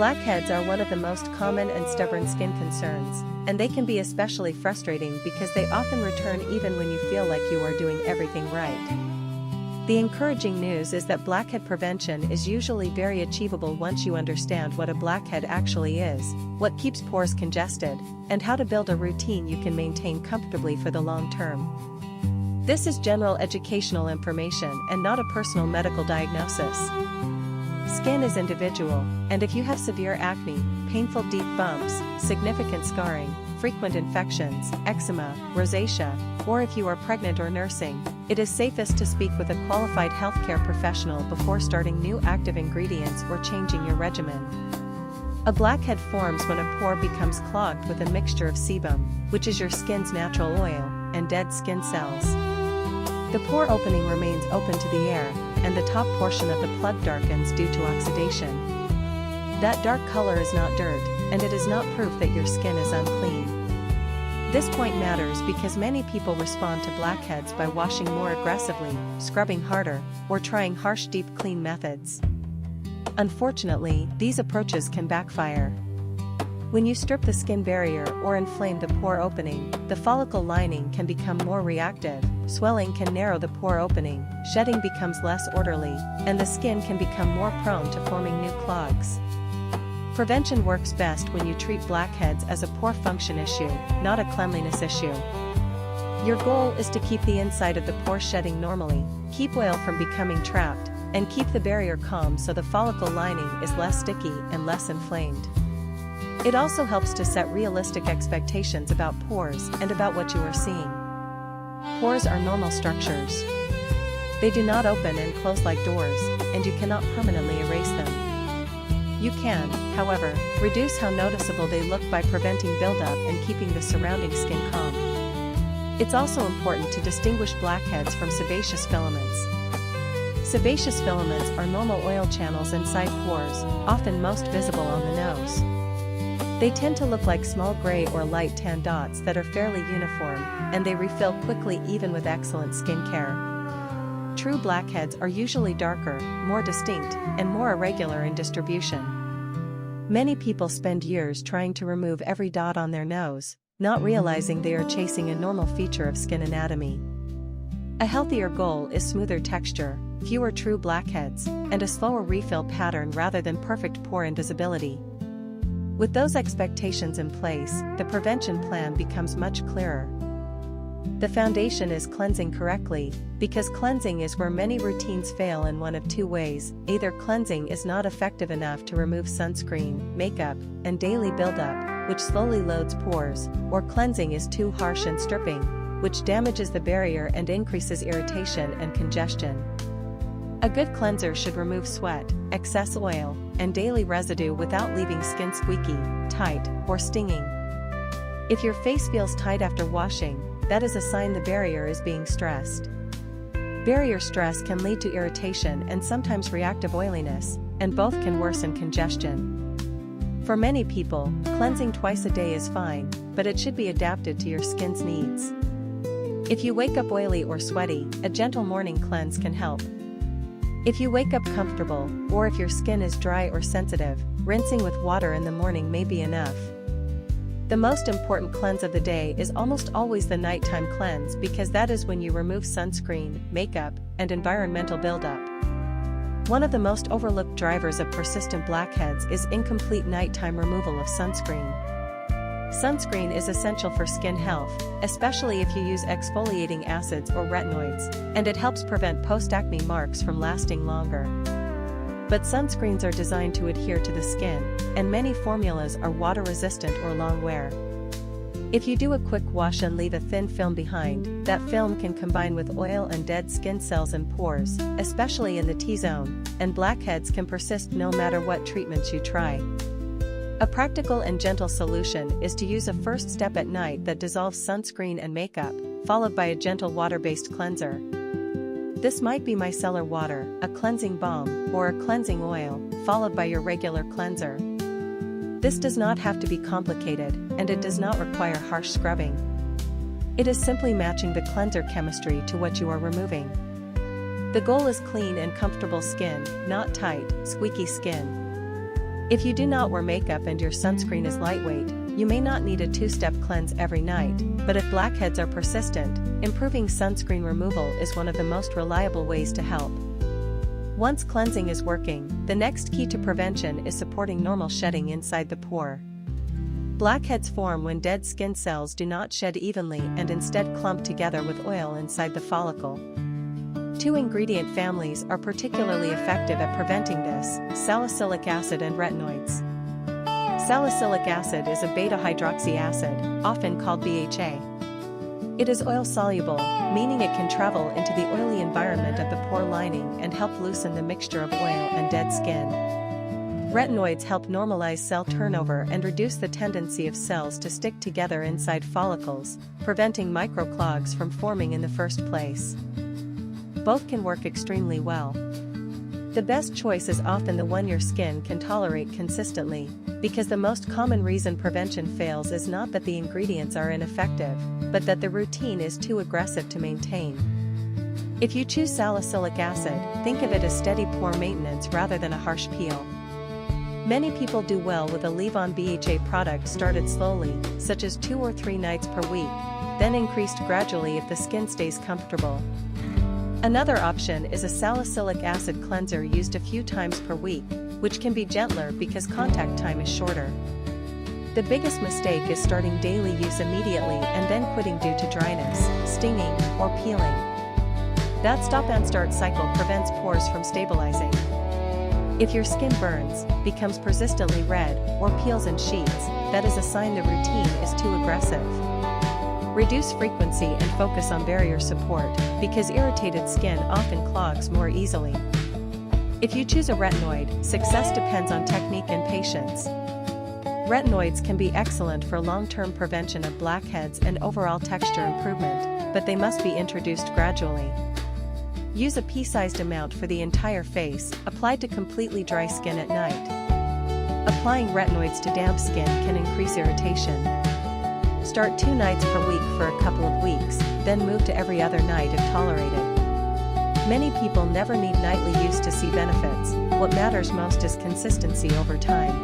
Blackheads are one of the most common and stubborn skin concerns, and they can be especially frustrating because they often return even when you feel like you are doing everything right. The encouraging news is that blackhead prevention is usually very achievable once you understand what a blackhead actually is, what keeps pores congested, and how to build a routine you can maintain comfortably for the long term. This is general educational information and not a personal medical diagnosis. Skin is individual, and if you have severe acne, painful deep bumps, significant scarring, frequent infections, eczema, rosacea, or if you are pregnant or nursing, it is safest to speak with a qualified healthcare professional before starting new active ingredients or changing your regimen. A blackhead forms when a pore becomes clogged with a mixture of sebum, which is your skin's natural oil, and dead skin cells. The pore opening remains open to the air, and the top portion of the plug darkens due to oxidation. That dark color is not dirt, and it is not proof that your skin is unclean. This point matters because many people respond to blackheads by washing more aggressively, scrubbing harder, or trying harsh deep clean methods. Unfortunately, these approaches can backfire. When you strip the skin barrier or inflame the pore opening, the follicle lining can become more reactive, swelling can narrow the pore opening, shedding becomes less orderly, and the skin can become more prone to forming new clogs. Prevention works best when you treat blackheads as a pore function issue, not a cleanliness issue. Your goal is to keep the inside of the pore shedding normally, keep oil from becoming trapped, and keep the barrier calm so the follicle lining is less sticky and less inflamed. It also helps to set realistic expectations about pores and about what you are seeing. Pores are normal structures. They do not open and close like doors, and you cannot permanently erase them. You can, however, reduce how noticeable they look by preventing buildup and keeping the surrounding skin calm. It's also important to distinguish blackheads from sebaceous filaments. Sebaceous filaments are normal oil channels inside pores, often most visible on the nose. They tend to look like small gray or light tan dots that are fairly uniform, and they refill quickly even with excellent skincare. True blackheads are usually darker, more distinct, and more irregular in distribution. Many people spend years trying to remove every dot on their nose, not realizing they are chasing a normal feature of skin anatomy. A healthier goal is smoother texture, fewer true blackheads, and a slower refill pattern rather than perfect pore invisibility. With those expectations in place, the prevention plan becomes much clearer. The foundation is cleansing correctly, because cleansing is where many routines fail in one of two ways: either cleansing is not effective enough to remove sunscreen, makeup, and daily buildup, which slowly loads pores, or cleansing is too harsh and stripping, which damages the barrier and increases irritation and congestion. A good cleanser should remove sweat, excess oil, and daily residue without leaving skin squeaky, tight, or stinging. If your face feels tight after washing, that is a sign the barrier is being stressed. Barrier stress can lead to irritation and sometimes reactive oiliness, and both can worsen congestion. For many people, cleansing twice a day is fine, but it should be adapted to your skin's needs. If you wake up oily or sweaty, a gentle morning cleanse can help. If you wake up comfortable, or if your skin is dry or sensitive, rinsing with water in the morning may be enough. The most important cleanse of the day is almost always the nighttime cleanse because that is when you remove sunscreen, makeup, and environmental buildup. One of the most overlooked drivers of persistent blackheads is incomplete nighttime removal of sunscreen. Sunscreen is essential for skin health, especially if you use exfoliating acids or retinoids, and it helps prevent post-acne marks from lasting longer. But sunscreens are designed to adhere to the skin, and many formulas are water-resistant or long-wear. If you do a quick wash and leave a thin film behind, that film can combine with oil and dead skin cells and pores, especially in the T-zone, and blackheads can persist no matter what treatments you try. A practical and gentle solution is to use a first step at night that dissolves sunscreen and makeup, followed by a gentle water-based cleanser. This might be micellar water, a cleansing balm, or a cleansing oil, followed by your regular cleanser. This does not have to be complicated, and it does not require harsh scrubbing. It is simply matching the cleanser chemistry to what you are removing. The goal is clean and comfortable skin, not tight, squeaky skin. If you do not wear makeup and your sunscreen is lightweight, you may not need a two-step cleanse every night, but if blackheads are persistent, improving sunscreen removal is one of the most reliable ways to help. Once cleansing is working, the next key to prevention is supporting normal shedding inside the pore. Blackheads form when dead skin cells do not shed evenly and instead clump together with oil inside the follicle. Two ingredient families are particularly effective at preventing this: salicylic acid and retinoids. Salicylic acid is a beta-hydroxy acid, often called BHA. It is oil-soluble, meaning it can travel into the oily environment of the pore lining and help loosen the mixture of oil and dead skin. Retinoids help normalize cell turnover and reduce the tendency of cells to stick together inside follicles, preventing microclogs from forming in the first place. Both can work extremely well. The best choice is often the one your skin can tolerate consistently, because the most common reason prevention fails is not that the ingredients are ineffective, but that the routine is too aggressive to maintain. If you choose salicylic acid, think of it as steady pore maintenance rather than a harsh peel. Many people do well with a leave-on BHA product started slowly, such as 2 or 3 nights per week, then increased gradually if the skin stays comfortable. Another option is a salicylic acid cleanser used a few times per week, which can be gentler because contact time is shorter. The biggest mistake is starting daily use immediately and then quitting due to dryness, stinging, or peeling. That stop-and-start cycle prevents pores from stabilizing. If your skin burns, becomes persistently red, or peels in sheets, that is a sign the routine is too aggressive. Reduce frequency and focus on barrier support, because irritated skin often clogs more easily. If you choose a retinoid, success depends on technique and patience. Retinoids can be excellent for long-term prevention of blackheads and overall texture improvement, but they must be introduced gradually. Use a pea-sized amount for the entire face, applied to completely dry skin at night. Applying retinoids to damp skin can increase irritation. Start 2 nights per week for a couple of weeks, then move to every other night if tolerated. Many people never need nightly use to see benefits. What matters most is consistency over time.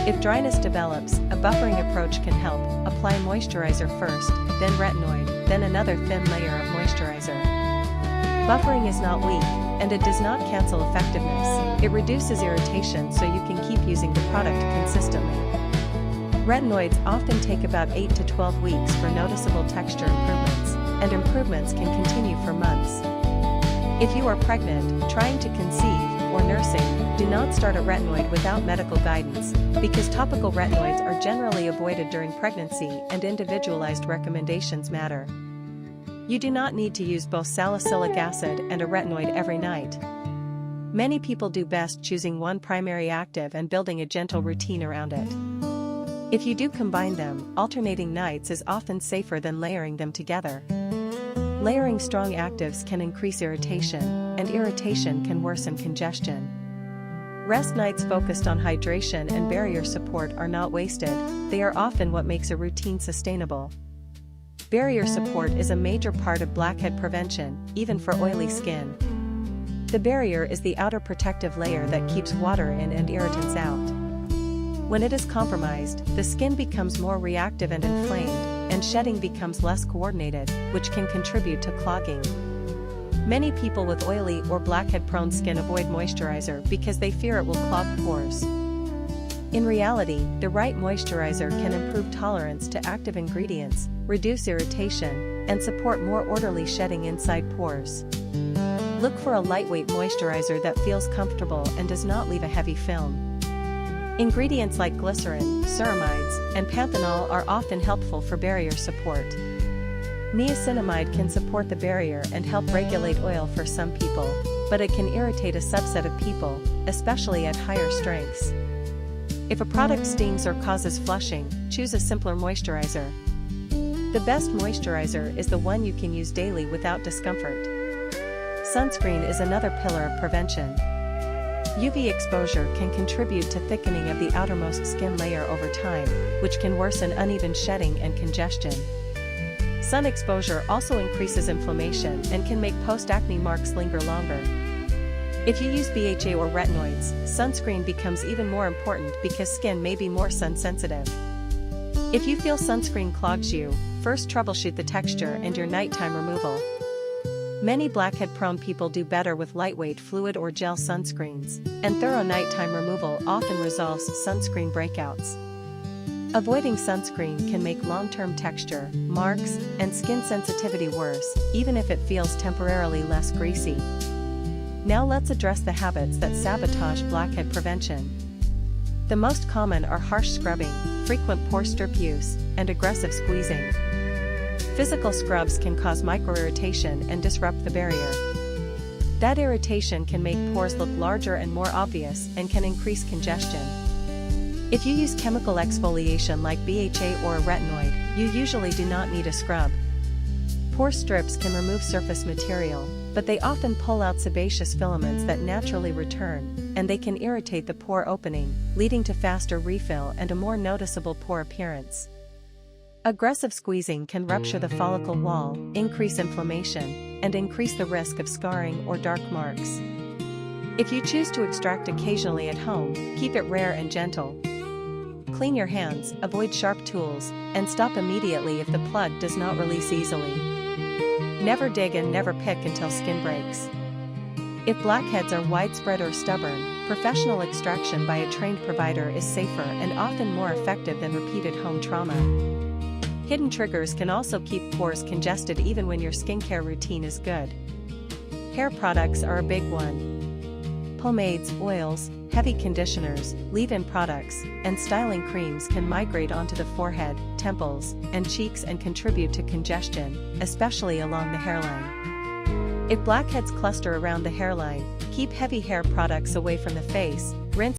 If dryness develops, a buffering approach can help. Apply moisturizer first, then retinoid, then another thin layer of moisturizer. Buffering is not weak, and it does not cancel effectiveness. It reduces irritation so you can keep using the product consistently. Retinoids often take about 8 to 12 weeks for noticeable texture improvements, and improvements can continue for months. If you are pregnant, trying to conceive, or nursing, do not start a retinoid without medical guidance, because topical retinoids are generally avoided during pregnancy and individualized recommendations matter. You do not need to use both salicylic acid and a retinoid every night. Many people do best choosing one primary active and building a gentle routine around it. If you do combine them, alternating nights is often safer than layering them together. Layering strong actives can increase irritation, and irritation can worsen congestion. Rest nights focused on hydration and barrier support are not wasted, they are often what makes a routine sustainable. Barrier support is a major part of blackhead prevention, even for oily skin. The barrier is the outer protective layer that keeps water in and irritants out. When it is compromised, the skin becomes more reactive and inflamed, and shedding becomes less coordinated, which can contribute to clogging. Many people with oily or blackhead-prone skin avoid moisturizer because they fear it will clog pores. In reality, the right moisturizer can improve tolerance to active ingredients, reduce irritation, and support more orderly shedding inside pores. Look for a lightweight moisturizer that feels comfortable and does not leave a heavy film. Ingredients like glycerin, ceramides, and panthenol are often helpful for barrier support. Niacinamide can support the barrier and help regulate oil for some people, but it can irritate a subset of people, especially at higher strengths. If a product stings or causes flushing, choose a simpler moisturizer. The best moisturizer is the one you can use daily without discomfort. Sunscreen is another pillar of prevention. UV exposure can contribute to thickening of the outermost skin layer over time, which can worsen uneven shedding and congestion. Sun exposure also increases inflammation and can make post-acne marks linger longer. If you use BHA or retinoids, sunscreen becomes even more important because skin may be more sun-sensitive. If you feel sunscreen clogs you, first troubleshoot the texture and your nighttime removal. Many blackhead-prone people do better with lightweight fluid or gel sunscreens, and thorough nighttime removal often resolves sunscreen breakouts. Avoiding sunscreen can make long-term texture, marks, and skin sensitivity worse, even if it feels temporarily less greasy. Now let's address the habits that sabotage blackhead prevention. The most common are harsh scrubbing, frequent pore strip use, and aggressive squeezing. Physical scrubs can cause microirritation and disrupt the barrier. That irritation can make pores look larger and more obvious and can increase congestion. If you use chemical exfoliation like BHA or a retinoid, you usually do not need a scrub. Pore strips can remove surface material, but they often pull out sebaceous filaments that naturally return, and they can irritate the pore opening, leading to faster refill and a more noticeable pore appearance. Aggressive squeezing can rupture the follicle wall, increase inflammation, and increase the risk of scarring or dark marks. If you choose to extract occasionally at home, keep it rare and gentle. Clean your hands, avoid sharp tools, and stop immediately if the plug does not release easily. Never dig and never pick until skin breaks. If blackheads are widespread or stubborn, professional extraction by a trained provider is safer and often more effective than repeated home trauma. Hidden triggers can also keep pores congested even when your skincare routine is good. Hair products are a big one. Pomades, oils, heavy conditioners, leave-in products, and styling creams can migrate onto the forehead, temples, and cheeks and contribute to congestion, especially along the hairline. If blackheads cluster around the hairline, keep heavy hair products away from the face,